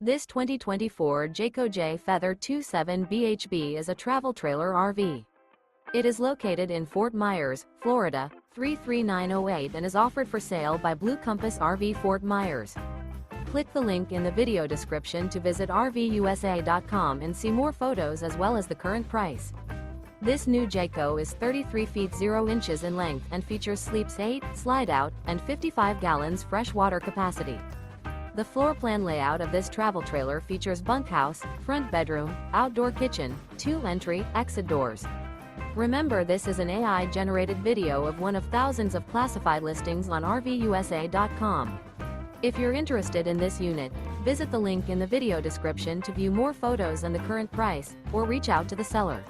This 2024 Jayco Jay Feather 27 BHB is a travel trailer RV. It is located in Fort Myers, Florida, 33908 and is offered for sale by Blue Compass RV Fort Myers. Click the link in the video description to visit RVUSA.com and see more photos as well as the current price. This new Jayco is 33 feet 0 inches in length and features sleeps 8, Slideout, and 55 gallons fresh water capacity. The floor plan layout of this travel trailer features bunkhouse, front bedroom, outdoor kitchen, 2 entry/exit doors. Remember, this is an AI-generated video of one of thousands of classified listings on RVUSA.com. If you're interested in this unit, visit the link in the video description to view more photos and the current price, or reach out to the seller.